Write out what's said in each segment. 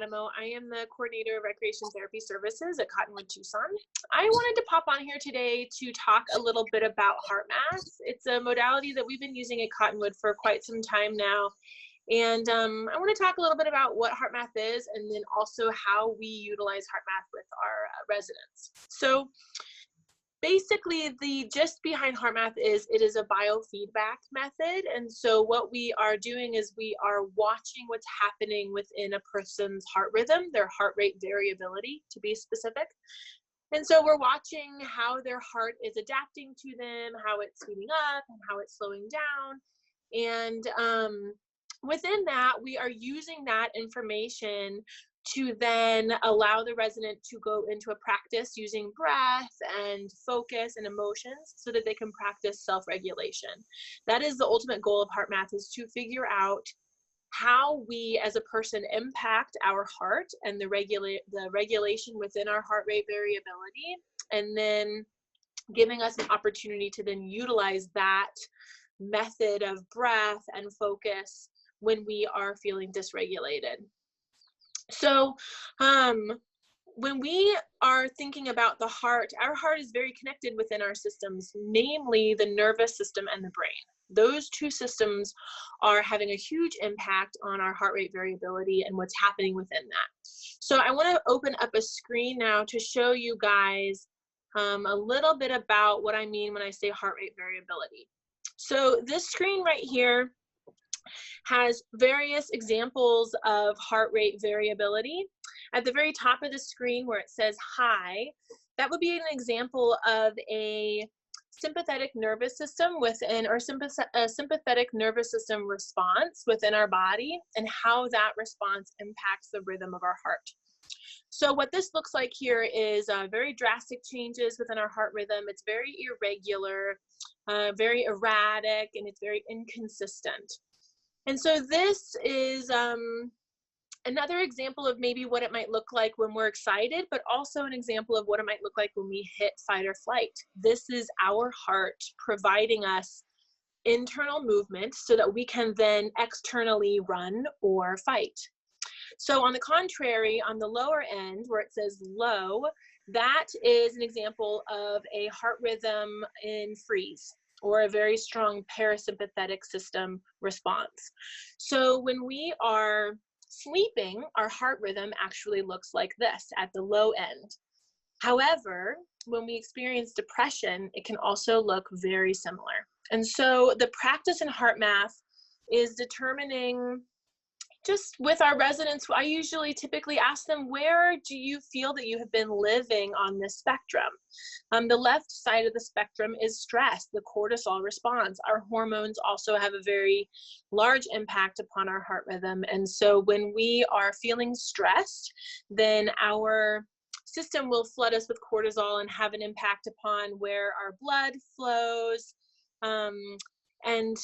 Mattimoe. I am the coordinator of Recreation Therapy Services at Cottonwood Tucson. I wanted to pop on here today to talk a little bit about HeartMath. It's a modality that we've been using at Cottonwood for quite some time now. And I want to talk a little bit about what HeartMath is, and then also how we utilize HeartMath with our residents. So basically, the gist behind HeartMath is it is a biofeedback method. And so what we are doing is we are watching what's happening within a person's heart rhythm, their heart rate variability, to be specific. And so we're watching how their heart is adapting to them, how it's speeding up and how it's slowing down. And within that, we are using that information to then allow the resident to go into a practice using breath and focus and emotions so that they can practice self-regulation. That is the ultimate goal of HeartMath, is to figure out how we as a person impact our heart and the regulation within our heart rate variability, and then giving us an opportunity to then utilize that method of breath and focus when we are feeling dysregulated. So when we are thinking about the heart, our heart is very connected within our systems, namely the nervous system and the brain. Those two systems are having a huge impact on our heart rate variability and what's happening within that. So I want to open up a screen now to show you guys a little bit about what I mean when I say heart rate variability. So this screen right here has various examples of heart rate variability. At the very top of the screen where it says high, that would be an example of a sympathetic nervous system within, or a sympathetic nervous system response within our body, and how that response impacts the rhythm of our heart. So what this looks like here is very drastic changes within our heart rhythm. It's very irregular, very erratic, and it's very inconsistent. And so this is another example of maybe what it might look like when we're excited, but also an example of what it might look like when we hit fight or flight. This is our heart providing us internal movement so that we can then externally run or fight. So on the contrary, on the lower end where it says low, that is an example of a heart rhythm in freeze, or a very strong parasympathetic system response. So when we are sleeping, our heart rhythm actually looks like this at the low end. However, when we experience depression, it can also look very similar. And so the practice in HeartMath is determining, just with our residents, I usually typically ask them, where do you feel that you have been living on this spectrum? The left side of the spectrum is stress, the cortisol response. Our hormones also have a very large impact upon our heart rhythm. And so when we are feeling stressed, then our system will flood us with cortisol and have an impact upon where our blood flows, and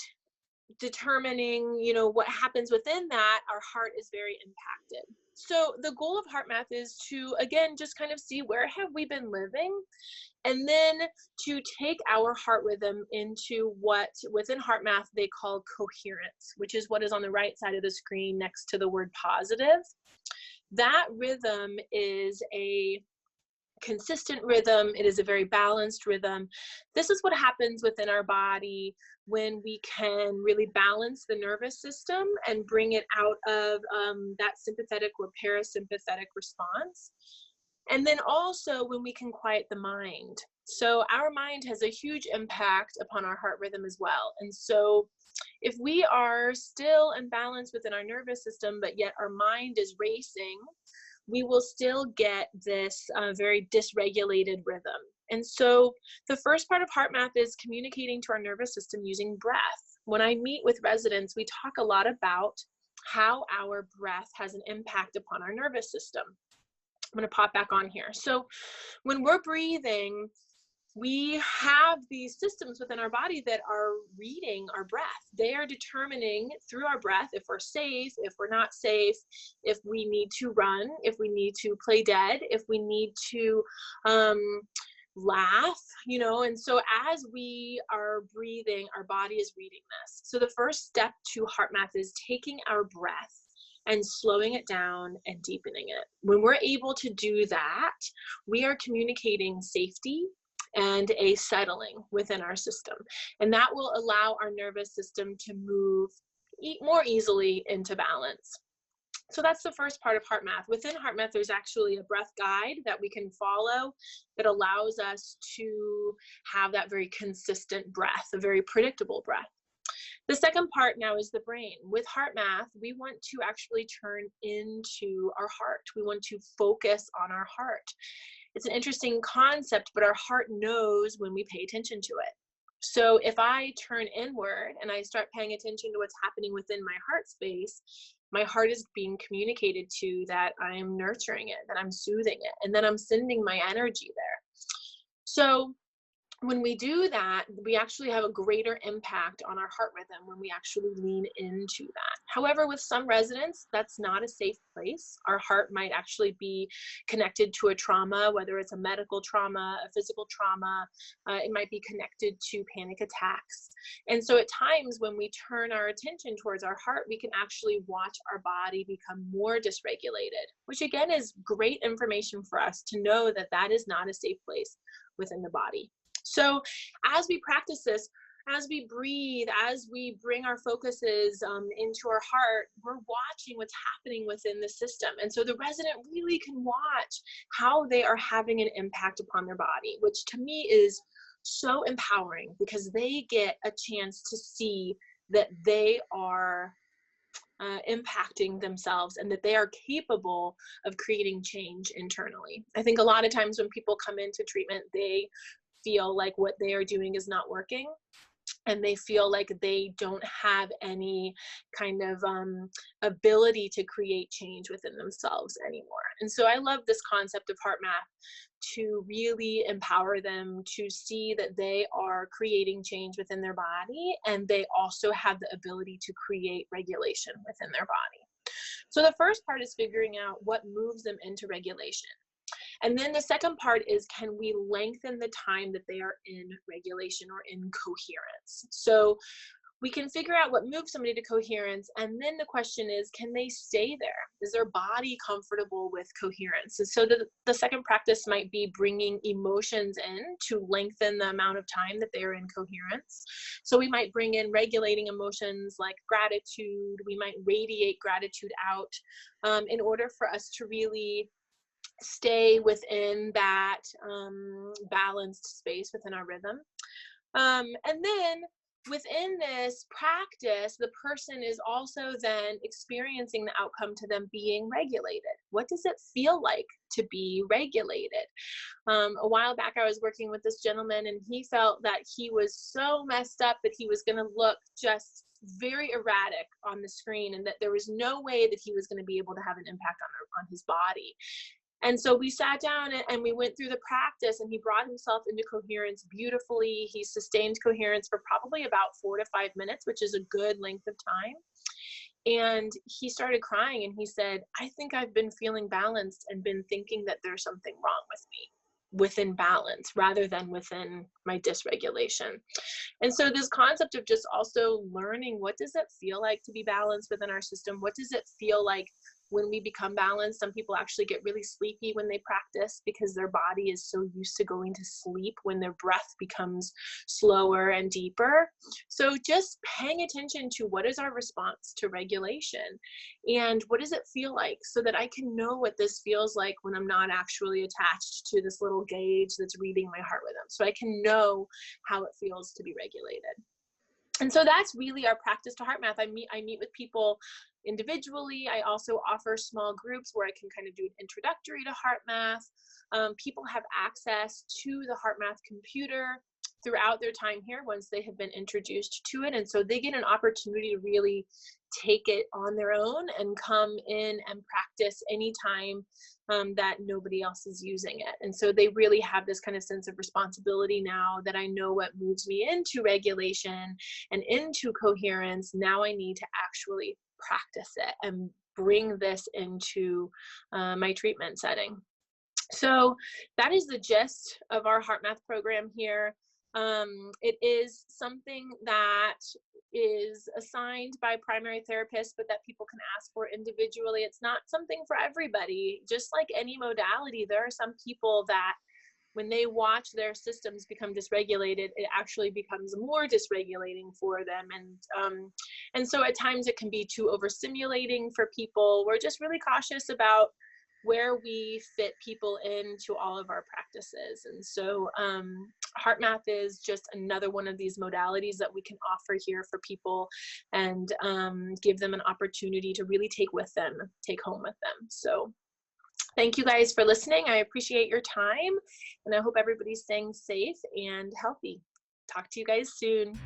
determining, you know, what happens within that, our heart is very impacted. So the goal of HeartMath is to, again, just kind of see where have we been living, and then to take our heart rhythm into what within HeartMath they call coherence, which is what is on the right side of the screen next to the word positive. That rhythm is a consistent rhythm. It is a very balanced rhythm. This is what happens within our body when we can really balance the nervous system and bring it out of that sympathetic or parasympathetic response. And then also when we can quiet the mind. So our mind has a huge impact upon our heart rhythm as well. And so if we are still imbalanced within our nervous system, but yet our mind is racing, we will still get this very dysregulated rhythm. And so the first part of HeartMath is communicating to our nervous system using breath. When I meet with residents, we talk a lot about how our breath has an impact upon our nervous system. I'm going to pop back on here. So when we're breathing, we have these systems within our body that are reading our breath. They are determining through our breath if we're safe, if we're not safe, if we need to run, if we need to play dead, if we need to laugh, you know. And so as we are breathing, our body is reading this. So the first step to HeartMath is taking our breath and slowing it down and deepening it. When we're able to do that, we are communicating safety and a settling within our system. And that will allow our nervous system to move more easily into balance. So that's the first part of HeartMath. Within HeartMath, there's actually a breath guide that we can follow that allows us to have that very consistent breath, a very predictable breath. The second part now is the brain. With HeartMath, we want to actually turn into our heart. We want to focus on our heart. It's an interesting concept, but our heart knows when we pay attention to it. So if I turn inward and I start paying attention to what's happening within my heart space, my heart is being communicated to that I'm nurturing it, that I'm soothing it, and then I'm sending my energy there. So when we do that, we actually have a greater impact on our heart rhythm when we actually lean into that. However, with some residents, that's not a safe place. Our heart might actually be connected to a trauma, whether it's a medical trauma, a physical trauma. It might be connected to panic attacks. And so at times when we turn our attention towards our heart, we can actually watch our body become more dysregulated, which again is great information for us to know that that is not a safe place within the body. So as we practice this, as we breathe, as we bring our focuses into our heart, we're watching what's happening within the system. And so the resident really can watch how they are having an impact upon their body, which to me is so empowering because they get a chance to see that they are impacting themselves and that they are capable of creating change internally. I think a lot of times when people come into treatment, they feel like what they are doing is not working and they feel like they don't have any kind of ability to create change within themselves anymore. And so I love this concept of HeartMath to really empower them to see that they are creating change within their body and they also have the ability to create regulation within their body. So the first part is figuring out what moves them into regulation. And then the second part is, can we lengthen the time that they are in regulation or in coherence? So we can figure out what moves somebody to coherence. And then the question is, can they stay there? Is their body comfortable with coherence? And so the second practice might be bringing emotions in to lengthen the amount of time that they're in coherence. So we might bring in regulating emotions like gratitude. We might radiate gratitude out in order for us to really stay within that balanced space within our rhythm. And then within this practice, the person is also then experiencing the outcome to them being regulated. What does it feel like to be regulated? A while back, I was working with this gentleman and he felt that he was so messed up that he was going to look just very erratic on the screen and that there was no way that he was going to be able to have an impact on his body. And so we sat down and we went through the practice and he brought himself into coherence beautifully. He sustained coherence for probably about 4 to 5 minutes, which is a good length of time. And he started crying and he said, I think I've been feeling balanced and been thinking that there's something wrong with me within balance rather than within my dysregulation. And so this concept of just also learning, what does it feel like to be balanced within our system? What does it feel like when we become balanced? Some people actually get really sleepy when they practice because their body is so used to going to sleep when their breath becomes slower and deeper. So just paying attention to what is our response to regulation and what does it feel like so that I can know what this feels like when I'm not actually attached to this little gauge that's reading my heart rhythm. So I can know how it feels to be regulated. And so that's really our practice to HeartMath. I meet with people individually. I also offer small groups where I can kind of do an introductory to HeartMath. People have access to the HeartMath computer throughout their time here once they have been introduced to it. And so they get an opportunity to really take it on their own and come in and practice anytime that nobody else is using it. And so they really have this kind of sense of responsibility now that I know what moves me into regulation and into coherence. Now I need to actually practice it and bring this into my treatment setting. So that is the gist of our HeartMath program here. It is something that is assigned by primary therapists, but that people can ask for individually. It's not something for everybody. Just like any modality, there are some people that when they watch their systems become dysregulated, it actually becomes more dysregulating for them. And so at times it can be too overstimulating for people. We're just really cautious about where we fit people into all of our practices. And so HeartMath is just another one of these modalities that we can offer here for people and give them an opportunity to really take home with them. So thank you guys for listening. I appreciate your time, and I hope everybody's staying safe and healthy. Talk to you guys soon.